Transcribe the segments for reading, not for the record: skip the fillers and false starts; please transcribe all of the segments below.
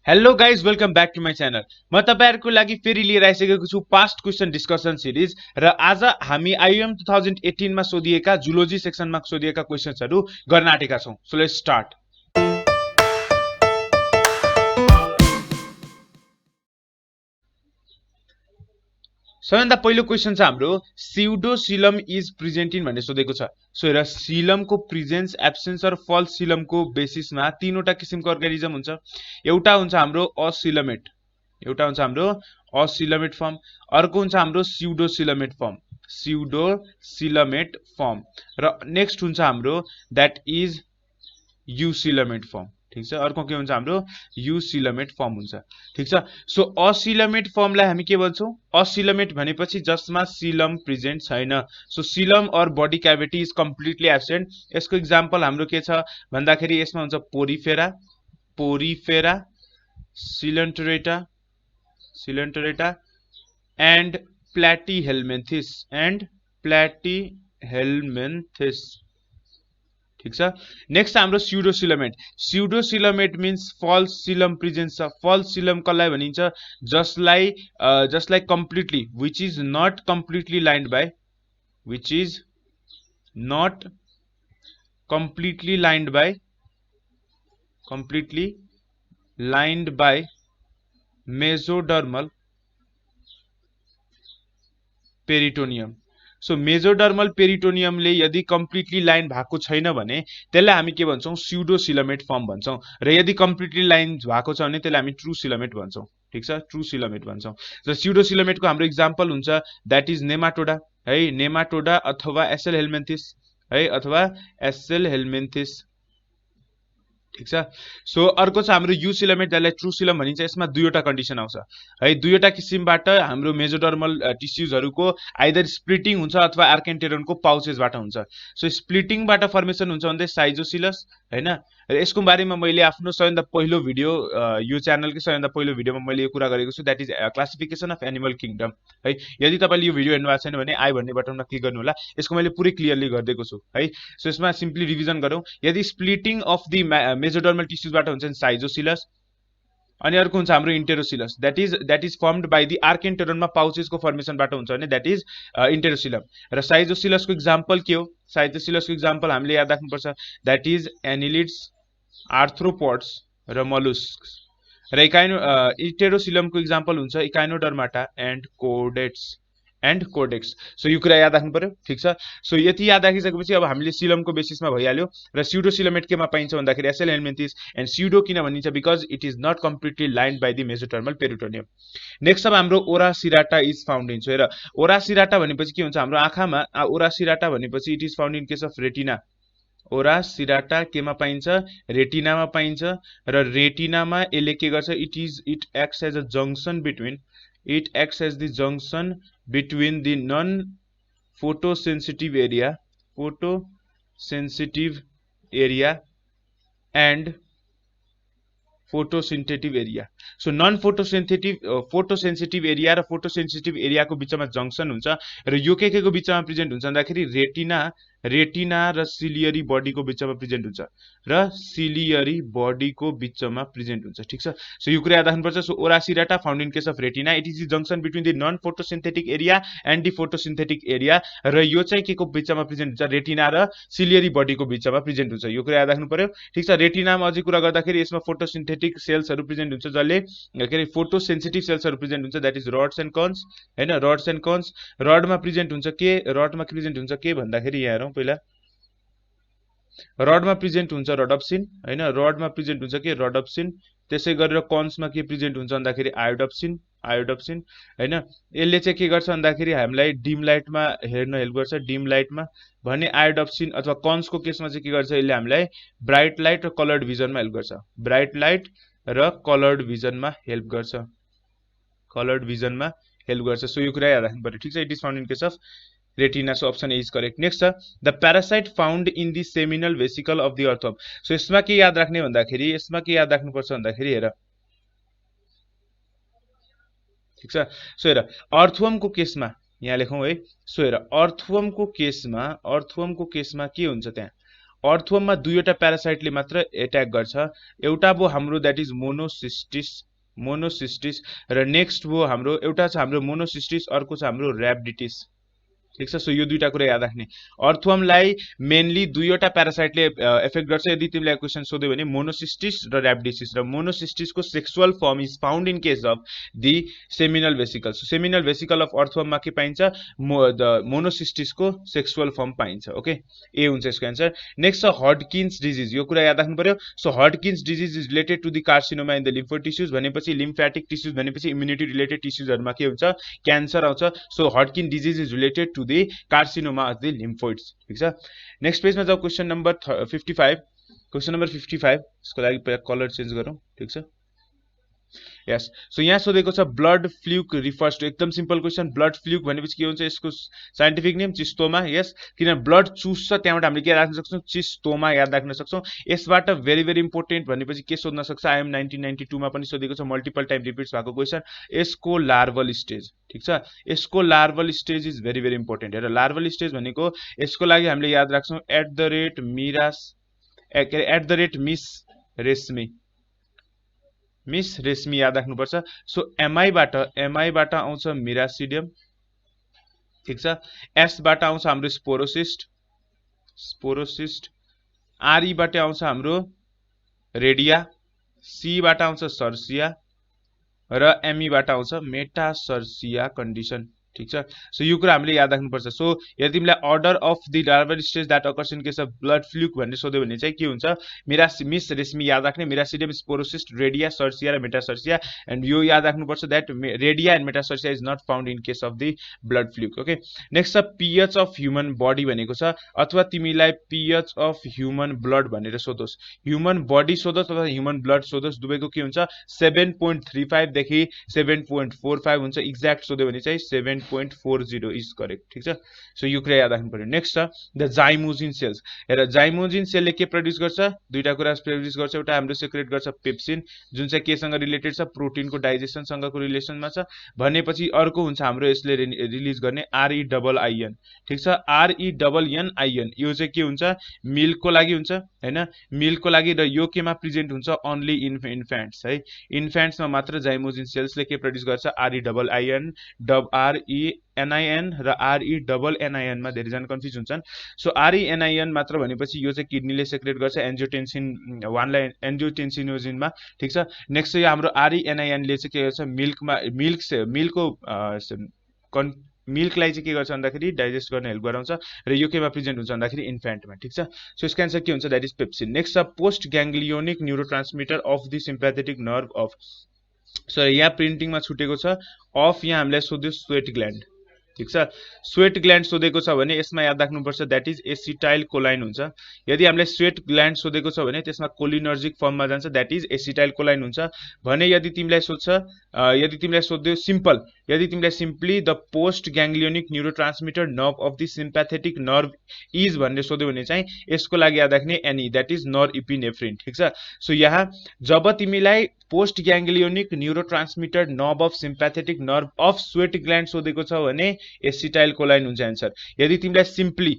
Hello guys welcome back to my channel. म तपाईहरुको लागि फेरि लिएर आइसकेको छु पास्ट क्वेशन डिस्कसन सिरिज र आज हामी आइएम 2018 मा सोधिएका जुलोजी सेक्सनमा सोधिएका क्वेशन्सहरु गर्न आँटेका छौं। So let's start. सबैभन्दा पहिलो क्वेशन छ हाम्रो स्युडोसिलम इज प्रेजेन्ट इन भन्ने सोधेको छ। सो हेर सिलमको प्रेजेन्स एब्सेन्स र फल्स सिलमको बेसिसमा तीनवटा किसिमको अर्गानिजम हुन्छ। एउटा हुन्छ हाम्रो असिलमेट, एउटा हुन्छ हाम्रो असिलमेट फर्म, अर्को हुन्छ हाम्रो स्युडोसिलमेट फर्म, स्युडोसिलमेट फर्म र नेक्स्ट हुन्छ हाम्रो दैट इज युसिलमेट फर्म। ठीक छ, अर्को के हुन्छ हाम्रो युसिलमेट फर्म हुन्छ। ठीक छ, सो असिलमेट फर्मलाई हामी के भन्छौं? असिलमेट भनेपछि जसमा सिलम प्रेजेन्ट छैन। So coelom or body cavity is completely absent. यसको एक्जाम्पल हाम्रो के छ भन्दाखेरि यसमा हुन्छ Porifera, Porifera, Coelenterata, Coelenterata and Platyhelminthes, and Platyhelminthes. ठीक छ, नेक्स्ट हाम्रो pseudocoelomate. Pseudocoelomate means false coelom presence छ। फल्स सिलम कसलाई भनिन्छ? जसलाई completely which is not completely lined by, which is not completely lined by, completely lined by mesodermal peritoneum. So mesodermal पेरिटोनियमले यदि completely line भएको छैन भने त्यसलाई हामी के भन्छौं? स्युडोसिलमेट फर्म भन्छौं। र यदि कम्प्लिटली लाइन भएको छ भने त्यसलाई हामी ट्रू सिलमेट भन्छौं। ठीक छ, ट्रू सिलमेट भन्छौं। र स्युडोसिलमेटको हाम्रो एक्जाम्पल हुन्छ दैट इज नेमाटोडा है, नेमाटोडा अथवा एसएल हेल्मिन्थिस है, अथवा एसएल हेल्मिन्थिस। ठीक छ, सो अर्को छ हाम्रो युसिलमेट जसलाई ट्रू सिलम भनिन्छ। यसमा दुईवटा कन्डिसन आउँछ है, दुईवटा किसिमबाट हाम्रो मेसोडर्मल टिस्युजहरुको आइदर स्प्लिटिङ हुन्छ अथवा आर्केन्टेरोनको पाउचेसबाट हुन्छ। सो स्प्लिटिङबाट फर्मेसन हुन्छ भन्दै साइजोसिलस हैन। र यसको बारेमा मैले आफ्नो सबैभन्दा पहिलो भिडियो यो च्यानलकै सबैभन्दा पहिलो भिडियोमा मैले यो कुरा गरेको छु, that is classification of animal kingdom है। यदि तपाईले यो भिडियो हेर्नु भएको छैन भने आई भन्ने बटनमा क्लिक गर्नु होला, यसको मैले पुरै क्लियरली गरिदिएको छु है। सो यसमा सिम्पली रिभिजन गरौँ। यदि स्प्लिटिङ अफ द मेसोडर्मल टिस्युजबाट हुन्छ भने साइजोसिलस, अनि अर्को हुन्छ हाम्रो enterocoelous, that is formed by the आर्केन्टेरोनमा पाउचेसको फर्मेसनबाट हुन्छ भने दैट इज इन्टेरोसिलम। र साइजोसिलसको एक्जाम्पल के हो? साइजोसिलसको एक्जाम्पल हामीले याद राख्नुपर्छ, दैट इज एनिलिड्स, आर्थ्रोपोड्स र मलुस्क्स। र इन्टेरोसिलमको एक्जाम्पल हुन्छ echinodermata and chordates, and codex. So यो कुरा याद राख्नु पर्यो। ठीक छ, सो यति याद राखिसकेपछि अब हामीले सिलमको बेसिसमा भइहाल्यो। र स्युडोसिलमेट केमा पाइन्छ भन्दाखेरि एसएल हेल्मिन्थिस, एन्ड स्युडो किन भनिन्छ? Because it is not completely lined by the mesodermal peritoneum. Next अब हाम्रो ora serrata is found in. So हेर ओरासिराटा भनेपछि के हुन्छ? हाम्रो आँखामा ओरासिराटा भनेपछि it is found in case of retina. Ora serrata केमा पाइन्छ? रेटिनामा पाइन्छ। र रेटिनामा यसले के गर्छ? It acts as a junction between, it acts as the junction between the non-photosensitive area and photosynthetic area. So non photosensitive area र photosensitive area को बीचमा जंक्सन हुन्छ। र यो के को बीचमा प्रेजेन्ट हुन्छ भन्दाखेरि रेटिना र सिलियरी बडी को बीचमा प्रेजेन्ट हुन्छ, र सिलियरी बडी को बीचमा प्रेजेन्ट हुन्छ। ठीक छ, सो यो कुरा याद राख्नुपर्छ। So ora serrata found in case of retina, it is the junction between the non photosynthetic area and the photosynthetic area. र यो चाहिँ के को बीचमा प्रेजेन्ट हुन्छ? रेटिना र सिलियरी बडी को बीचमा प्रेजेन्ट हुन्छ। यो कुरा याद राख्नु पर्यो। ठीक छ, रेटिनामा अझै कुरा गर्दाखेरि यसमा फोटोसिन्थेटिक सेल्सहरु प्रेजेन्ट हुन्छ, जसले के अरे फोटोसेन्सिटिभ सेल्सहरु प्रेजेन्ट हुन्छ, that is rods and cons हैन। रड्स एन्ड कन्स, रडमा प्रेजेन्ट हुन्छ के? रडमा प्रेजेन्ट हुन्छ के भन्दाखेरि यहाँ हेरौँ पहिला। रडमा प्रेजेन्ट हुन्छ रडप्सिन हैन, रडमा प्रेजेन्ट हुन्छ के? रडप्सिन। त्यसै गरेर कन्समा के प्रेजेन्ट हुन्छ भन्दाखेरि आयोडप्सिन, आयोडप्सिन हैन। यसले चाहिँ के गर्छ भन्दाखेरि हामीलाई डिम लाइटमा हेर्न हेल्प गर्छ, डिम लाइटमा। भने आयोडप्सिन अथवा कन्सको केसमा चाहिँ के गर्छ? यसले हामीलाई ब्राइट लाइट र कलर्ड भिजनमा हेल्प गर्छ, ब्राइट लाइट र कलर्ड भिजनमा हेल्प गर्छ, कलर्ड भिजनमा हेल्प गर्छ। सो यो कुरा याद राख्नु पर्यो। ठीक छ, it is found in case of retina. So option A is correct. Next छ the parasite found in the seminal vesicle of the earthworm. So यसमा के याद राख्ने भन्दाखेरि, यसमा के याद राख्नुपर्छ भन्दाखेरि हेर, ठीक छ, सो हेर अर्थवर्मको केसमा यहाँ लेखौं है। सो हेर अर्थवर्मको केसमा के हुन्छ? त्यहाँ अर्थवर्ममा दुईवटा प्यारासाइटले मात्र एट्याक गर्छ। एउटा भयो हाम्रो द्याट इज मोनोसिस्टिस र नेक्स्ट भयो हाम्रो एउटा छ हाम्रो मोनोसिस्टिस, अर्को छ हाम्रो ऱ्याबिडिटिस। ठीक छ। सो यो दुईटा कुरा याद राख्ने। अर्थवर्मलाई मेनली दुईवटा प्यारासाइटले एफेक्ट गर्छ। यदि तिमीलाई क्वेसन सोध्यो भने मोनोसिस्टिस र ऱ्याबिडिटिस, र मोनोसिस्टिसको sexual form is found in case of the seminal vesicle. So seminal vesicle of अर्थवर्ममा के पाइन्छ? मोनोसिस्टिसको सेक्सुअल फर्म पाइन्छ। ओके, ए हुन्छ यसको एन्सर। नेक्स्ट छ हडकिन्स डिजिज। यो कुरा याद राख्नु पर्यो। So Hodgkin's disease is related to the carcinoma in the lymphoid tissues भनेपछि लिम्फेटिक टिस्युज भनेपछि इम्युनिटी रिलेटेड टिस्युजहरुमा के हुन्छ? क्यान्सर आउँछ। So Hodgkin disease is related to the carcinoma of the lymphoids। ठीक छ। नेक्स्ट पेजमा जाऊ। Question number 55। क्वेसन नम्बर 55 यसको लागि पहिला कलर चेन्ज गरौँ। ठीक छ। यस। सो यहाँ सोधेको छ ब्लड फ्लुक रिफर्स टु, एकदम सिम्पल क्वेसन। ब्लड फ्लुक भनेपछि के हुन्छ? यसको साइन्टिफिक नेम चिस्तोमा। यस, किन ब्लड चुस्छ त्यहाँबाट हामीले के राख्न सक्छौँ? चिस्तोमा याद राख्न सक्छौँ। यसबाट भेरी भेरी इम्पोर्टेन्ट भनेपछि के सोध्न सक्छ? आइएम 1992 मा पनि सोधेको छ, मल्टिपल टाइम रिपिट्स भएको क्वेसन। यसको लार्भल स्टेज। ठीक छ। यसको larval stage is very very important. हेर, लार्भल स्टेज भनेको यसको लागि हामीले याद राख्छौँ मिस रेशमी याद राख्नुपर्छ। सो एमआईबाट आउँछ मिरासिडियम। ठीक छ। एसबाट आउँछ हाम्रो स्पोरोसिस्ट। आरईबाट आउँछ हाम्रो रेडिया। सीबाट आउँछ सर्सिया र एमईबाट आउँछ मेटासर्सिया कन्डिसन। ठीक छ। सो यो कुरा हामीले याद राख्नुपर्छ। सो यदि तिमीलाई order of the larval stage that occurs in case of blood fluke भन्ने सोध्यो भने चाहिँ के हुन्छ? मिस रेशमी याद राख्ने। मिरासिडियम, स्पोरोसिस्ट, रेडिया, सर्सिया र मेटासर्सिया। एन्ड यो याद राख्नुपर्छ that redia and metacercaria is not found in case of the blood fluke. Okay, next छ पीएच अफ ह्युमन बडी भनेको छ, अथवा तिमीलाई पीएच अफ ह्युमन ब्लड भनेर सोधोस्, ह्युमन बडी सोधोस् अथवा ह्युमन ब्लड सोधोस्, दुवैको के हुन्छ? 7.35 देखि 7.45 हुन्छ। एक्ज्याक्ट सोध्यो भने चाहिँ 7.40 इज करेक्ट। ठीक छ। सो यो कुरा याद राख्नु पर्यो। नेक्स्ट छ द जाइमोजिन सेल्स। हेर, जाइमोजिन सेलले के प्रड्युस गर्छ? दुईटा कुरा प्रड्युस गर्छ। एउटा हाम्रो सेक्रेट गर्छ पेप्सिन, जुन चाहिँ केसँग रिलेटेड छ? प्रोटिनको डाइजेसन सँगको रिलेसनमा छ। भनेपछि अर्को हुन्छ हाम्रो यसले रिलिज गर्ने REIIN। ठीक छ। REIIN यो चाहिँ के हुन्छ? मिल्कको लागि हुन्छ हैन, मिल्कको लागि। र यो केमा प्रेजेन्ट हुन्छ? ओन्ली इन इन्फेन्ट्स है। इन्फेन्ट्समा मात्र जाइमोजिन सेल्सले के प्रड्युस गर्छ? REIIN, RENIN र RENNIN मा धेरैजना कन्फ्युज हुन्छन्। सो RENIN मात्र भनेपछि यो चाहिँ किडनीले सेक्रेट गर्छ एन्जियोटेन्सिन 1 लाई एन्जियोटेन्सिनोजिनमा। ठीक छ। नेक्स्ट चाहिँ हाम्रो RENIN ले चाहिँ के गर्छ? मिल्कलाई चाहिँ के गर्छ भन्दाखेरि डाइजेस्ट गर्न हेल्प गराउँछ। र यो केमा प्रेजेन्ट हुन्छ भन्दाखेरि इन्फेन्टमा। ठीक छ। सो यसको एन्सर के हुन्छ? That is pepsin. नेक्स्ट छ post ganglionic neurotransmitter of the sympathetic nerve of. So यहाँ प्रिन्टिङमा छुटेको छ अफ, यहाँ हामीलाई सोध्यो स्वेट ग्ल्यान्ड। ठीक छ। स्वेट ग्ल्यान्ड सोधेको छ भने यसमा याद राख्नुपर्छ दैट इज एसिटाइल कोलाइन हुन्छ। यदि हामीलाई स्वेट ग्ल्यान्ड सोधेको छ भने त्यसमा कोलिनर्जिक फर्ममा जान्छ, दैट इज एसिटाइल कोलाइन हुन्छ भने। यदि तिमीलाई सोध्यो सिम्पल, यदि तिमीलाई simply the post ganglionic neurotransmitter nerve of the sympathetic nerve is भनेर सोध्यो भने चाहिँ यसको लागि याद राख्ने एनी, दैट इज नोरएपिनेफ्रिन। ठीक छ। सो यहाँ जब तिमीलाई post ganglionic neurotransmitter nerve of sympathetic nerve of sweat gland सोधेको छ भने एसिटाइल कोलाइन हुन्छ एन्सर। यदि तिमीलाई simply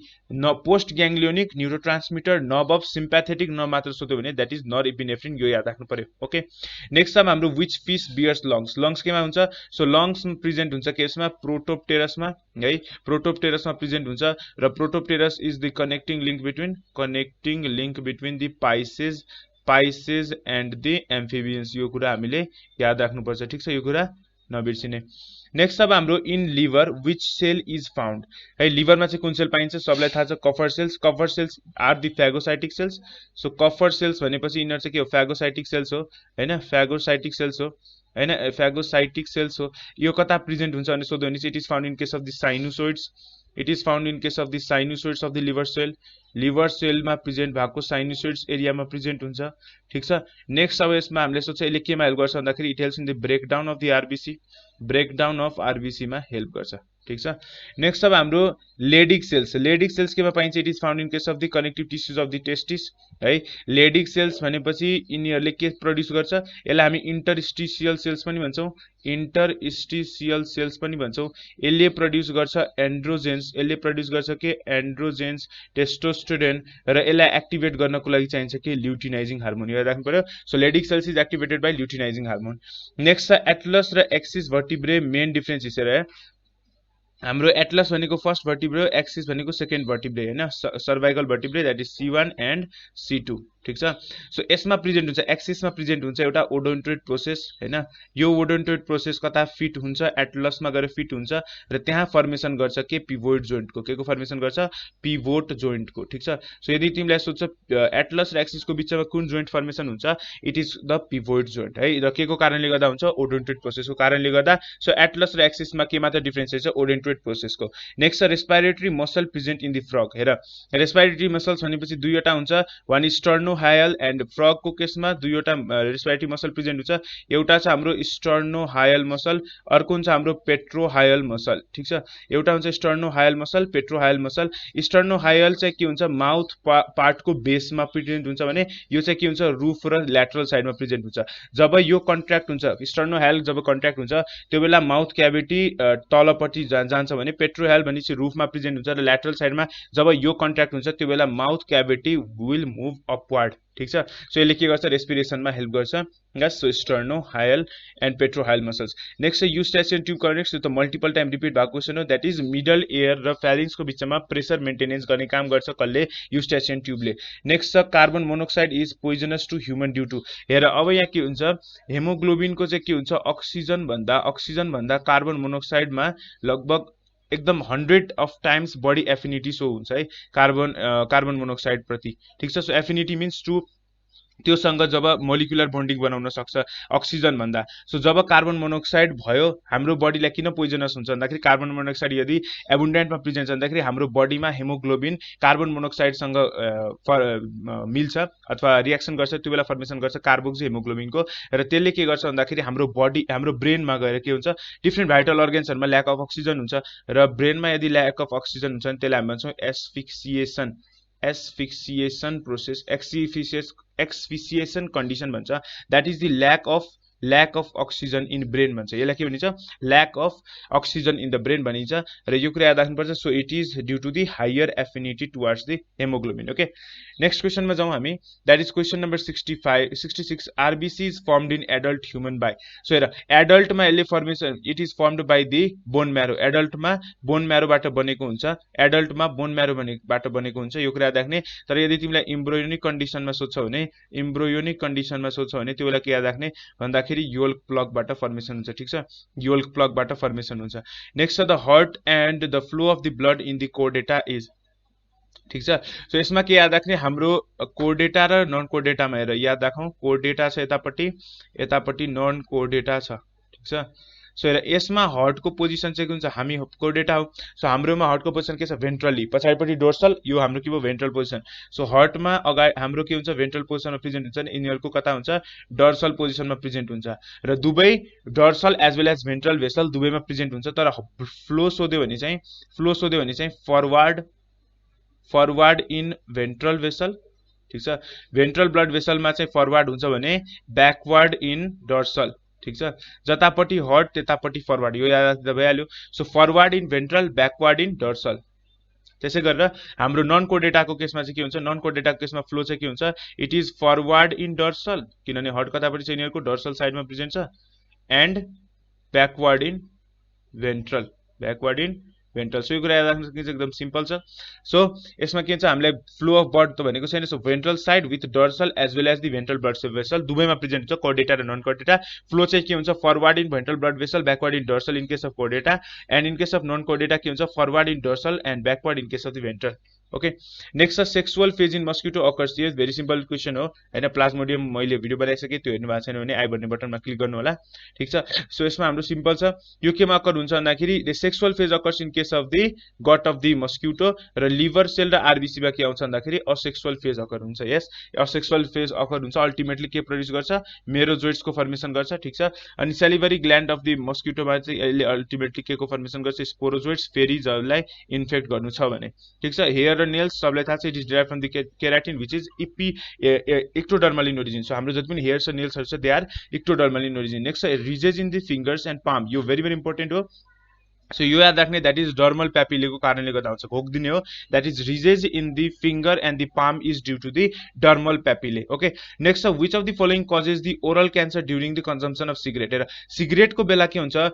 post ganglionic neurotransmitter nerve of sympathetic nerve मात्र सोध्यो भने दैट इज नोरएपिनेफ्रिन। यो याद राख्नु पर्यो। ओके, नेक्स्ट छ हाम्रो which fish bears lungs. Lungs केमा हुन्छ? सो लङ्स प्रेजेन्ट हुन्छ केसमा? प्रोटोप्टेरसमा है। प्रोटोप्टेरसमा प्रेजेन्ट हुन्छ र Protopterus is the connecting link between the Pisces and the amphibians. यो कुरा हामीले याद राख्नुपर्छ। ठीक छ, यो कुरा नबिर्सिने। नेक्स्ट अब हाम्रो in liver which cell is found है। लिभरमा चाहिँ कुन सेल पाइन्छ? सबलाई थाहा छ, Kupffer cells. Kupffer cells are the phagocytic cells. So Kupffer cells भनेपछि यिनीहरू चाहिँ के हो? फेगोसाइटिक सेल्स हो हैन, फेगोसाइटिक सेल्स हो हैन, फेगोसाइटिक सेल्स हो। यो कता प्रेजेन्ट हुन्छ भने सोध्यो भने it is found in case of the sinusoids. It is found in case of the sinusoids of the liver cell. Liver सेलमा प्रेजेन्ट भएको साइनुसोइड्स एरियामा प्रेजेन्ट हुन्छ। ठीक छ। नेक्स्ट अब यसमा हामीले सोध्छ यसले केमा हेल्प गर्छ भन्दाखेरि it helps in the breakdown of the RBC. Breakdown of RBC मा हेल्प गर्छ। ठीक छ। नेक्स्ट अब हाम्रो लेडिक सेल्स केमा पाइन्छ? It is found in case of the connective tissues of the testis है। लेडिक सेल्स भनेपछि यिनीहरूले के प्रड्युस गर्छ? यसलाई हामी इन्टरस्टिसियल सेल्स पनि भन्छौँ, इन्टरस्टिसियल सेल्स पनि भन्छौँ। यसले प्रड्युस गर्छ एन्ड्रोजेन्स, यसले प्रड्युस गर्छ के? एन्ड्रोजेन्स, टेस्टोस्टेरोन, र यसलाई एक्टिभेट गर्नको लागि चाहिन्छ के? Luteinising hormone. याद राख्नु पर्यो। So Leydig cells is activated by luteinising hormone. Next छ एटलस र एक्सिस भर्टिब्रे मेन डिफरेन्स हेरेर हाम्रो एटलस भनेको फर्स्ट भर्टिब्रे, एक्सिस भनेको सेकेन्ड भर्टिब्रे हैन, cervical vertebrae that is C1 and C2 ठीक छ। सो यसमा प्रेजेन्ट हुन्छ, एक्सिसमा प्रेजेन्ट हुन्छ एउटा ओडोन्टोइड प्रोसेस हैन। यो ओडोन्टोइड प्रोसेस कता फिट हुन्छ? एटलसमा गएर फिट हुन्छ र त्यहाँ फर्मेसन गर्छ के? पिभोट जोइन्टको। के को फर्मेसन गर्छ? पिभोट जोइन्टको ठीक छ। सो यदि तिमीलाई सोध्छ एटलस र एक्सिसको बीचमा कुन जोइन्ट फर्मेसन हुन्छ? It is the pivot joint है। र के को कारणले गर्दा हुन्छ? ओडोन्टोइड प्रोसेसको कारणले गर्दा। सो एटलस र एक्सिसमा के मात्र डिफरेन्स छ? ओडोन्टोइड प्रोसेसको। नेक्स्ट छ respiratory muscle present in the frog. हेर रेस्पिरेटरी मसल्स भनेपछि दुईवटा हुन्छ, वान स्टर्नोहायल एन्ड फ्रगको केसमा दुईवटा रेस्पिरेटरी मसल प्रेजेन्ट हुन्छ। एउटा छ हाम्रो स्टर्नोहायल मसल, अर्को हुन्छ हाम्रो पेट्रोहायल मसल ठीक छ। एउटा हुन्छ स्टर्नोहायल मसल, पेट्रोहायल मसल। स्टर्नोहायल चाहिँ के हुन्छ? माउथ पार्टको बेसमा प्रेजेन्ट हुन्छ भने यो चाहिँ के हुन्छ? रुफ र ल्याटरल साइडमा प्रेजेन्ट हुन्छ। जब यो कन्ट्र्याक्ट हुन्छ, स्टर्नोहायल जब कन्ट्र्याक्ट हुन्छ त्यो बेला माउथ क्याभिटी तलपट्टि जान्छ भने पेट्रोहायल भनेपछि रुफमा प्रेजेन्ट हुन्छ र ल्याटरल साइडमा जब यो कन्ट्र्याक्ट हुन्छ त्यो बेला mouth cavity will move upward ठीक छ। सो यसले के गर्छ? रेस्पिरेसनमा हेल्प गर्छ। Yes, so sternohyal and petrohyal muscles. Next छ युस्टाचियन ट्युब कनेक्ट्स, यो त मल्टिपल टाइम रिपिट भएको क्वेसन हो। द्याट इज मिडल एयर र फ्यारिङ्सको बिचमा प्रेसर मेन्टेनेन्स गर्ने काम गर्छ कसले? युस्टाचियन ट्युबले। नेक्स्ट छ carbon monoxide is poisonous to human due to. हेर अब यहाँ के हुन्छ? हेमोग्लोबिनको चाहिँ के हुन्छ? अक्सिजन भन्दा कार्बन मोनोक्साइडमा लगभग एकदम 100 टाइम्स बढी एफिनिटी सो हुन्छ है कार्बन मोनोक्साइड प्रति ठीक छ। सो एफिनिटी मिन्स टु त्योसँग जब मोलिकुलर बन्डिङ बनाउन सक्छ अक्सिजन भन्दा। सो जब कार्बन मोनोक्साइड भयो हाम्रो बडीलाई किन पोइजनस हुन्छ भन्दाखेरि कार्बन मोनोक्साइड यदि एबुन्डेन्टमा प्रेजेन्ट छ भन्दाखेरि हाम्रो बडीमा हेमोग्लोबिन कार्बन मोनोक्साइडसँग मिल्छ अथवा रियाक्सन गर्छ, त्यो बेला फर्मेसन गर्छ कार्बोक्सी हेमोग्लोबिनको। र त्यसले के गर्छ भन्दाखेरि हाम्रो ब्रेनमा गएर के हुन्छ? डिफ्रेन्ट भाइटल अर्गेन्सहरुमा ल्याक अफ अक्सिजन हुन्छ र ब्रेनमा यदि ल्याक अफ अक्सिजन हुन्छ भने त्यसलाई हामी भन्छौँ एस्फिक्सिएसन प्रोसेस, एक्सफिसिएसन कन्डिसन भन्छ। That is the lack of oxygen in brain भन्छ। यसलाई के भनिन्छ? Lack of oxygen in the brain भनिन्छ र यो कुरा याद राख्नुपर्छ। So it is due to the higher affinity towards the haemoglobin. Okay, next क्वेसनमा जाउँ हामी। That is question number 66। RBC is formed in adult human by. So हेर एडल्टमा यसले formation, it is formed by the bone marrow. एडल्टमा bone म्यारोबाट बनेको हुन्छ, एडल्टमा बोन म्यारोबाट बनेको हुन्छ, यो कुरा याद राख्ने। तर यदि तिमीलाई इम्ब्रोयोनिक कन्डिसनमा सोध्छौ भने त्यो बेला के याद राख्ने भन्दाखेरि योल्क प्लगबाट फर्मेसन हुन्छ ठीक छ। योल्क प्लगबाट फर्मेसन हुन्छ। नेक्स्ट छ the heart and the flow of the blood in the Chordata is ठीक छ। सो यसमा के याद राख्ने? हाम्रो कोर्डेटा र नन कोर्डेटामा हेर याद राखौँ। कोर्डेटा छ यतापट्टि नन कोर्डेटा छ ठीक छ। सो हेर यसमा हार्टको पोजिसन चाहिँ के हुन्छ? हामी कोर्डेटा हो। सो हाम्रोमा हार्टको पोजिसन के छ? भेन्ट्रली, पछाडिपट्टि डोर्सल, यो हाम्रो के भयो? Ventral position. सो हार्टमा अगाडि हाम्रो के हुन्छ? भेन्ट्रल पोजिसनमा प्रेजेन्ट हुन्छ, यिनीहरूको कता हुन्छ? डर्सल पोजिसनमा प्रेजेन्ट हुन्छ र दुवै dorsal as well as ventral vessel दुवैमा प्रेजेन्ट हुन्छ। तर फ्लो सोध्यो भने चाहिँ फरवर्ड इन भेन्ट्रल भेसल ठीक छ। भेन्ट्रल ब्लड भेसलमा चाहिँ फरवर्ड हुन्छ भने ब्याकवर्ड इन डर्सल ठीक छ। जतापट्टि हार्ट त्यतापट्टि फरवर्ड, यो याद राख्दा भइहाल्यो। So forward in ventral, backward in dorsal. त्यसै गरेर हाम्रो नन कोर्डेटाको केसमा चाहिँ के हुन्छ? नन कोर्डेटाको केसमा फ्लो चाहिँ के हुन्छ? It is forward in dorsal, किनभने हार्ट कतापट्टि छ? यिनीहरूको डर्सल साइडमा प्रेजेन्ट छ, and backward in ventral, so यो कुरा याद राख्नु सकिन्छ, एकदम सिम्पल छ। सो यसमा के हुन्छ? हामीलाई फ्लो अफ ब्लड त भनेको छैन। So ventral side with dorsal as well as the ventral blood vessel दुवैमा प्रेजेन्ट हुन्छ, कोर्डेटा र नन कोर्डेटा। फ्लो चाहिँ के हुन्छ? Forward in ventral blood vessel, backward in dorsal in case of Chordata, and in case of non Chordata के हुन्छ? Forward in dorsal and backward in case of the ventral. Okay next छ sexual phase in mosquito occurs yes very simple question हो हैन Plasmodium मैले video बनाइसके त्यो हेर्नु भएको छैन भने आई बटन बटनमा क्लिक गर्नु होला ठीक छ सो यसमा हाम्रो सिम्पल छ यो केमा अकर हुन्छ भन्दाखेरि the sexual phase occurs in case of the gut of the mosquito र लिभर सेल र आरबीसी मा के आउँछ भन्दाखेरि असेक्सुअल फेज अकर हुन्छ यस असेक्सुअल फेज अकर हुन्छ अल्टिमेटली के प्रोड्युस गर्छ मेरोजोइट्स को फर्मेसन गर्छ ठीक छ अनि सेलिभरी ग्ल्यान्ड अफ द मस्किटोमा चाहिँ यसले अल्टिमेटली के को फर्मेसन गर्छ स्पोरोजोइट्स फेरि जसलाई इन्फेक्ट गर्नु छ भने ठीक छ हेयर र नेल्स सबलाई थाहा छ it is derive from the keratin which is ectodermal in origin so हाम्रो जति पनि हेयर्स र नेल्सहरु छ they are ectodermal in origin next ridges in the fingers and palm यो भेरी भेरी इम्पोर्टेन्ट हो सो यो याद राख्ने दैट इज डर्मल प्यापिलेको कारणले गर्दा हुन्छ घोक्दिने हो that is ridges in the finger and the palm is due to the dermal papillae okay next which of the following causes the oral cancer during the consumption of cigarette र सिगरेटको बेला के हुन्छ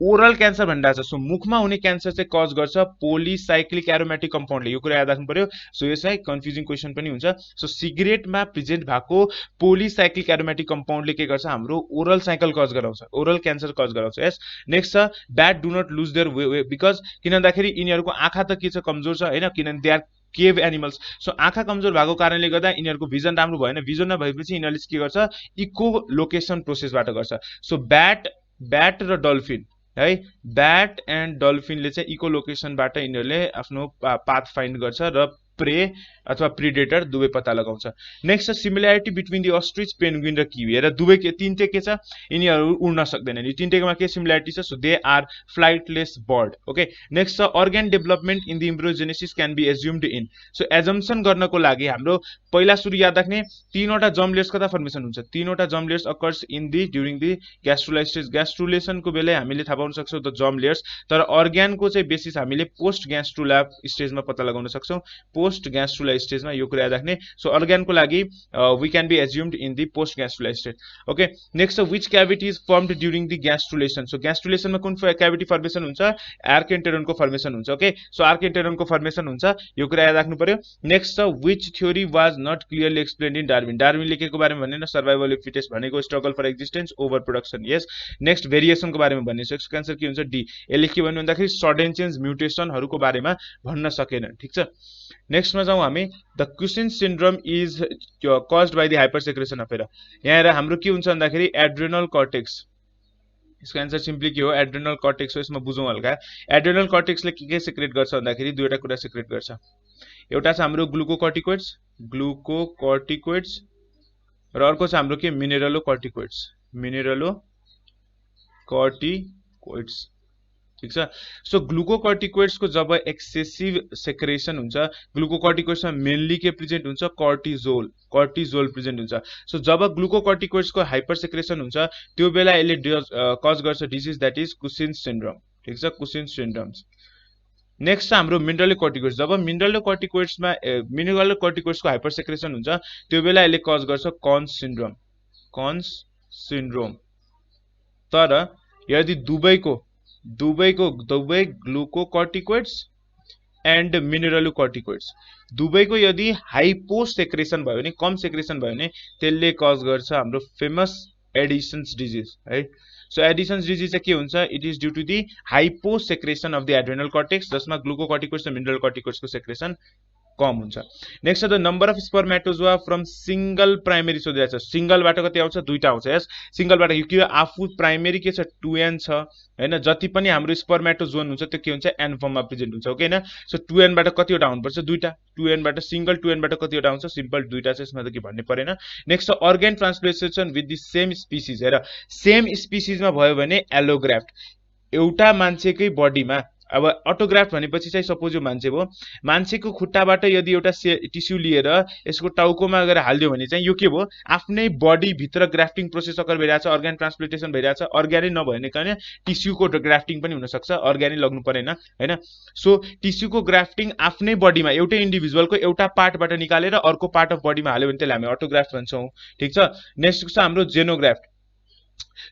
ओरल क्यान्सर भनिरहेको छ so मुखमा हुने cancer चाहिँ कज गर्छ पोलिसाइक्लिक एरोमेटिक कम्पाउन्डले यो कुरा याद राख्नु पर्यो सो यसलाई कन्फ्युजिङ क्वेसन पनि हुन्छ सो सिगरेटमा प्रेजेन्ट भएको पोलिसाइक्लिक एरोमेटिक कम्पाउन्डले के गर्छ हाम्रो ओरल साइकल कज गराउँछ ओरल क्यान्सर कज गराउँछ यस नेक्स्ट छ bat do not lose their way because किन भन्दाखेरि यिनीहरूको आँखा त के छ कमजोर छ हैन किनभने they are cave animals so आँखा कमजोर भएको कारणले गर्दा यिनीहरूको भिजन राम्रो भएन भिजन नभएपछि यिनीहरूले के गर्छ इको लोकेसन प्रोसेसबाट गर्छ सो ब्याट र डल्फिन है ब्याट एन्ड डल्फिनले चाहिँ इको लोकेसनबाट यिनीहरूले आफ्नो पाथ फाइन्ड गर्छ र प्रे अथवा प्रिडेटर दुवै पत्ता लगाउँछ next similarity between the ostrich Penguin र किवी र दुवै तीनटे के छ यिनीहरू उड्न सक्दैनन् यो तीनटेमा के सिमिल्यारिटी छ so they are flightless bird okay next छ organ development in the embryogenesis can be assumed in so assumption गर्नको लागि हाम्रो पहिला सुरु याद राख्ने तीनवटा जर्म लेयर्स कता फर्मेसन हुन्छ तीनवटा germ layers occurs in the during the gastrulation ग्यास्ट्रुलेसनको बेला हामीले थाहा पाउन सक्छौं द जर्म लेयर्स तर अर्गनको चाहिँ बेसिस हामीले पोस्ट ग्यास्ट्रुला स्टेजमा पत्ता लगाउन सक्छौं पोस्ट ग्यास्ट्रुला स्टेजमा यो कुरा याद राख्ने सो अर्गनको लागि we can be assumed in the post gastrula stage okay next which cavity is formed during the gastrulation so ग्यास्ट्रुलेसनमा कुन क्याभिटी फर्मेसन हुन्छ आर्केन्टेरोनको फर्मेसन हुन्छ ओके सो आर्केन्टेरोनको फर्मेसन हुन्छ यो कुरा याद राख्नु पर्यो नेक्स्ट छ which theory was not clearly explained in डार्विनले के को बारेमा भनेन सर्भाइभल अफ फिटेस्ट भनेको struggle for existence over production yes next भेरिएसनको बारेमा भन्ने सेक्स क्यान्सर के हुन्छ डी यसले के भन्नु भन्दाखेरि सडन चेन्ज म्युटेसनहरुको बारेमा भन्न सकेन ठीक छ नेक्स्ट में जाऊँ हामी the Cushing's syndrome is caused by the hypersecretion of हेर यहाँ हाम्रो के हुन्छ भन्दाखेरि एड्रेनल कर्टेक्स यसको आन्सर सिम्पली के हो एड्रेनल कर्टेक्स हो यसमा बुझौँ हल्का एड्रेनल कर्टेक्सले के सेक्रेट गर्छ भन्दाखेरि दुईटा कुरा सेक्रेट गर्छ एउटा छ हाम्रो ग्लुकोकर्टिकोइड्स र अर्को छ हाम्रो के मिनरलोकर्टिकोइड्स ठीक छ सो ग्लुकोकर्टिकोइड्स को जब एक्सेसिभ सेक्रेसन हुन्छ ग्लुकोकर्टिकोइड्स में मेनली के प्रेजेन्ट हुन्छ कर्टिजोल प्रेजेन्ट हुन्छ सो जब ग्लुकोकर्टिकोइड्स को हाइपर सेक्रेसन हुन्छ त्यो बेला यसले कज गर्छ डिजिज दैट इज कुशिन्स सिन्ड्रोम ठीक छ कुशिन्स सिन्ड्रोम्स नेक्स्ट हाम्रो मिनरलोकर्टिकोइड्स जब मिनरलोकर्टिकोइड्स को हाइपर सेक्रेसन हुन्छ त्यो बेला यसले कज गर्छ कन्स सिन्ड्रोम तर यदि दुवै ग्लुकोकर्टिकोइड्स एन्ड मिनरलोकर्टिकोइड्स दुवैको यदि हाइपो सेक्रेसन भयो भने कम सेक्रेसन भयो भने त्यसले कज गर्छ हाम्रो फेमस एडिसन्स डिजिज है सो एडिसन्स डिजिज चाहिँ के हुन्छ it is due to the hypo secretion of the adrenal cortex जसमा ग्लुकोकर्टिकोइड्स र मिनरलोकर्टिकोइड्स को सेक्रेसन कम हुन्छ next the number of spermatozoa from single primary सोधिरहेको छ सिंगलबाट कति आउँछ दुईटा आउँछ यस सिंगलबाट यो के आफू प्राइमेरी के छ 2n छ हैन जति पनि हाम्रो स्पर्मेटोजोन हुन्छ त्यो के हुन्छ n फर्ममा प्रेजेन्ट हुन्छ ओके हैन सो 2n बाट कतिवटा आउनुपर्छ दुईटा 2n बाट सिंगल 2n बाट कतिवटा आउँछ सिम्पल दुईटा छ यसमा त के भन्ने परेन next organ transplantation with the same species हेर सेम स्पीसीजमा भयो भने एलोग्राफ्ट एउटा मान्छेकै बडीमा अब अटोग्राफ्ट भनेपछि चाहिँ सपोज यो मान्छे भयो मान्छेको खुट्टाबाट यदि एउटा टिस्यु लिएर यसको टाउकोमा गएर हाल्दियो भने चाहिँ यो के भयो आफ्नै बडी भित्र ग्राफ्टिङ प्रोसेस अकर भइरहेछ अर्गन ट्रान्सप्लान्टेसन भइरहेछ अर्ग्यानै नभने कारण टिस्युको ग्राफ्टिङ पनि हुन सक्छ अर्ग्यानै लग्नु परेन हैन सो टिस्युको ग्राफ्टिङ आफ्नै बडीमा एउटै इन्डिभिजुअलको एउटा पार्टबाट निकालेर अर्को पार्ट अफ बडीमा हाल्यो भने त्यसलाई हामी अटोग्राफ्ट भन्छौं ठीक छ नेक्स्ट छ हाम्रो जेनोग्राफ्ट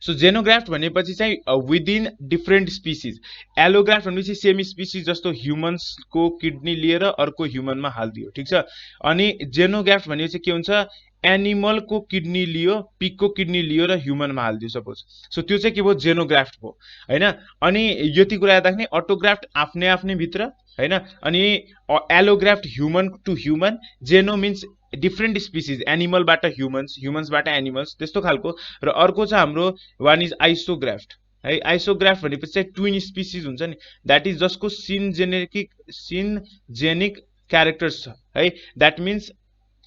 सो जेनोग्राफ्ट भनेपछि चाहिँ विदिन डिफरेन्ट स्पीसीज एलोग्राफ्ट भनेपछि सेम स्पीसीज जस्तो ह्युमन्स को किडनी लिएर अर्को ह्युमनमा हाल्दियो ठीक छ अनि जेनोग्राफ्ट भनेपछि के हुन्छ एनिमल को किडनी लियो पिग को किडनी लियो र ह्युमनमा हाल्दियो सपोज सो त्यो चाहिँ के भयो जेनोग्राफ्ट भयो हैन अनि यति कुरा याद राख्ने अटोग्राफ्ट आफ्नै भित्र हैन। अनि allograft human to human, xeno means different species, एनिमलबाट ह्युमन्स, ह्युमन्सबाट एनिमल्स, त्यस्तो खालको। र अर्को छ हाम्रो वान इज आइसोग्राफ्ट है। आइसोग्राफ्ट भनेपछि चाहिँ ट्विन स्पिसिज हुन्छ नि, द्याट इज जसको सिनजेनिक क्यारेक्टर्स छ है, द्याट मिन्स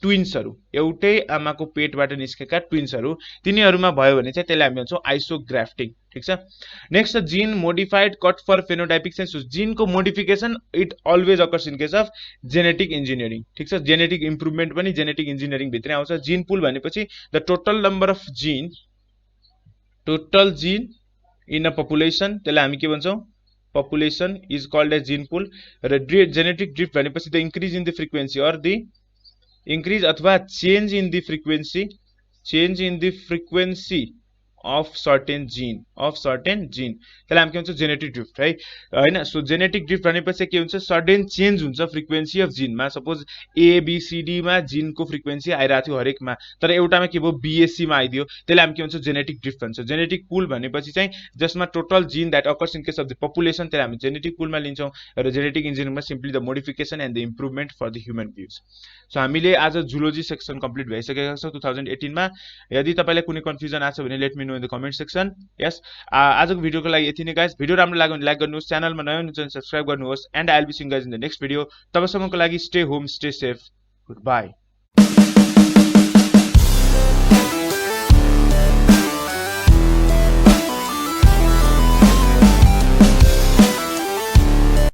ट्विन्सहरू, एउटै आमाको पेटबाट निस्केका ट्विन्सहरू, तिनीहरूमा भयो भने चाहिँ त्यसलाई हामी भन्छौँ आइसोग्राफ्टिङ। ठिक छ। नेक्स्ट छ gene modified cut for phenotypic sense. जिनको modification it always occurs in case of genetic engineering. ठिक छ। जेनेटिक इम्प्रुभमेन्ट पनि जेनेटिक इन्जिनियरिङ भित्रै आउँछ। जिन पुल भनेपछि the total number of gene, total gene in a population, त्यसलाई हामी के भन्छौँ, population is called as gene pool. र जेनेटिक ड्रिफ्ट भनेपछि the increase in the frequency or the increase अथवा change in the frequency of certain gene, त्यसलाई हामी के भन्छौँ, जेनेटिक ड्रिफ्ट है हैन। सो जेनेटिक ड्रिफ्ट भनेपछि के हुन्छ, सडन चेन्ज हुन्छ फ्रिक्वेन्सी अफ जिनमा। सपोज एबिसिडी मा जिनको फ्रिक्वेन्सी आइरहेको थियो हरेकमा, तर एउटामा के भयो, बिएससी मा आइदियो, त्यसलाई हामी के भन्छौँ, जेनेटिक ड्रिफ्ट भन्छ। जेनेटिक पुल भनेपछि चाहिँ जसमा total gene that occurs in case of the population, त्यसलाई हामी जेनेटिक पुलमा लिन्छौँ। र जेनेटिक इन्जिनियरिङमा simply the modification and the improvement for the human beings. So हामीले आज जुलोजी सेक्सन कम्प्लिट भइसकेका छौँ 2018 मा। यदि तपाईँलाई कुनै कन्फ्युजन आछ भने let me know in the comment section. Yes, आजको भिडियोको लागि यति नै गाइस। भिडियो राम्रो लाग्यो भने लाइक गर्नुहोस्, च्यानलमा नयाँ हुनुहुन्छ भने सब्स्क्राइब गर्नुहोस्, and I will be seeing guys in the next video. तबसम्मको लागि stay home, stay safe, good by.